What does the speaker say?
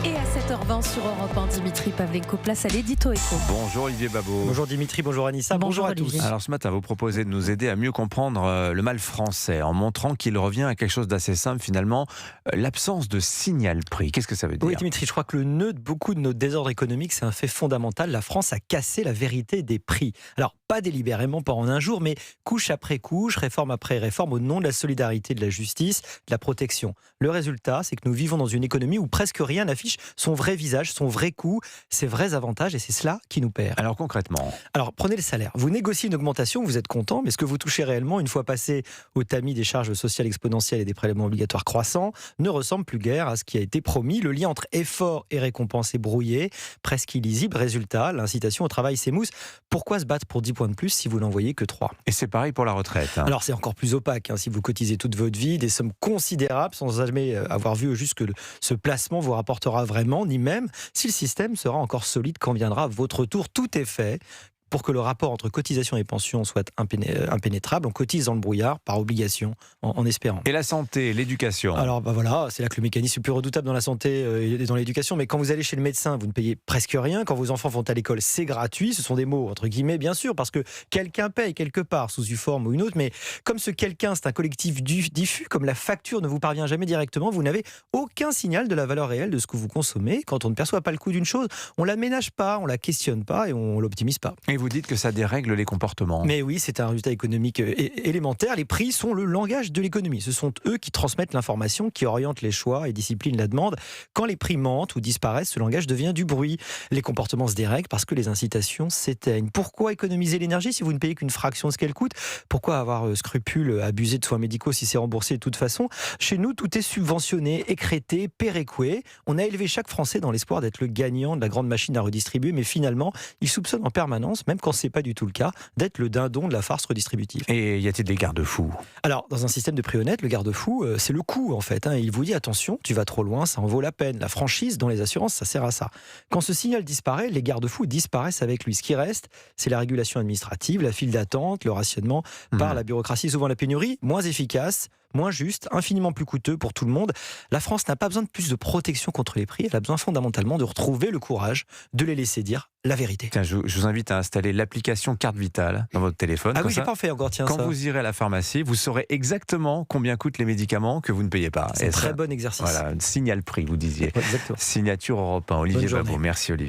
Et à 7h20 sur Europe 1, Dimitri Pavlenko, place à l'édito éco. Bonjour Olivier Babot. Bonjour Dimitri, bonjour Anissa, bonjour à Olivier. tous. Alors ce matin, vous proposez de nous aider à mieux comprendre le mal français en montrant qu'il revient à quelque chose d'assez simple finalement, l'absence de signal prix. Qu'est-ce que ça veut dire ? Oui Dimitri, je crois que le nœud de beaucoup de nos désordres économiques, c'est un fait fondamental. La France a cassé la vérité des prix. Alors pas délibérément, pas en un jour, mais couche après couche, réforme après réforme, au nom de la solidarité, de la justice, de la protection. Le résultat, c'est que nous vivons dans une économie où presque rien n'affiche son vrai visage, son vrai coût, ses vrais avantages, et c'est cela qui nous perd. Alors concrètement, Alors prenez le salaire. Vous négociez une augmentation, vous êtes content, mais ce que vous touchez réellement, une fois passé au tamis des charges sociales exponentielles et des prélèvements obligatoires croissants, ne ressemble plus guère à ce qui a été promis. Le lien entre effort et récompense est brouillé, presque illisible. Résultat, l'incitation au travail s'émousse. Pourquoi se battre pour 10 points de plus si vous n'en voyez que 3 ? et c'est pareil pour la retraite. Alors c'est encore plus opaque, si vous cotisez toute votre vie, des sommes considérables sans jamais avoir vu juste que ce placement vous rapportera vraiment, ni même si le système sera encore solide quand viendra votre tour. Tout est fait pour que le rapport entre cotisation et pension soit impénétrable. On cotise dans le brouillard par obligation, en espérant. Et la santé, l'éducation. Alors voilà, c'est là que le mécanisme est plus redoutable dans la santé et dans l'éducation. Mais quand vous allez chez le médecin, vous ne payez presque rien. Quand vos enfants vont à l'école, c'est gratuit. Ce sont des mots entre guillemets, bien sûr, parce que quelqu'un paye quelque part sous une forme ou une autre. Mais comme ce quelqu'un, c'est un collectif diffus, comme la facture ne vous parvient jamais directement, vous n'avez aucun signal de la valeur réelle de ce que vous consommez. Quand on ne perçoit pas le coût d'une chose, on la ménage pas, on la questionne pas et on l'optimise pas. Et vous dites que ça dérègle les comportements. Mais oui, c'est un résultat économique élémentaire. Les prix sont le langage de l'économie. Ce sont eux qui transmettent l'information, qui orientent les choix et disciplinent la demande. Quand les prix mentent ou disparaissent, ce langage devient du bruit. Les comportements se dérèglent parce que les incitations s'éteignent. Pourquoi économiser l'énergie si vous ne payez qu'une fraction de ce qu'elle coûte ? Pourquoi avoir scrupule, abuser de soins médicaux si c'est remboursé de toute façon ? Chez nous, tout est subventionné, écrété, péréqué. On a élevé chaque Français dans l'espoir d'être le gagnant de la grande machine à redistribuer, mais finalement, il soupçonne en permanence, même quand c'est pas du tout le cas, d'être le dindon de la farce redistributive. Et y a-t-il des garde-fous ? Alors, dans un système de prix honnête, le garde-fou, c'est le coût en fait. Il vous dit attention, tu vas trop loin, ça en vaut la peine. La franchise dans les assurances, ça sert à ça. Quand ce signal disparaît, les garde-fous disparaissent avec lui. Ce qui reste, c'est la régulation administrative, la file d'attente, le rationnement par la bureaucratie, souvent la pénurie, moins efficace, moins juste, infiniment plus coûteux pour tout le monde. La France n'a pas besoin de plus de protection contre les prix, elle a besoin fondamentalement de retrouver le courage de les laisser dire la vérité. Tiens, je vous invite à installer l'application Carte Vitale dans votre téléphone. Ah Comme oui, j'ai ça, pas fait encore, tiens, quand ça. vous irez à la pharmacie, vous saurez exactement combien coûtent les médicaments que vous ne payez pas. C'est un très bon exercice. Voilà, signal prix, vous disiez. Ouais, exactement. Signature Europe 1, Olivier Bonne journée. Babot. Merci Olivier.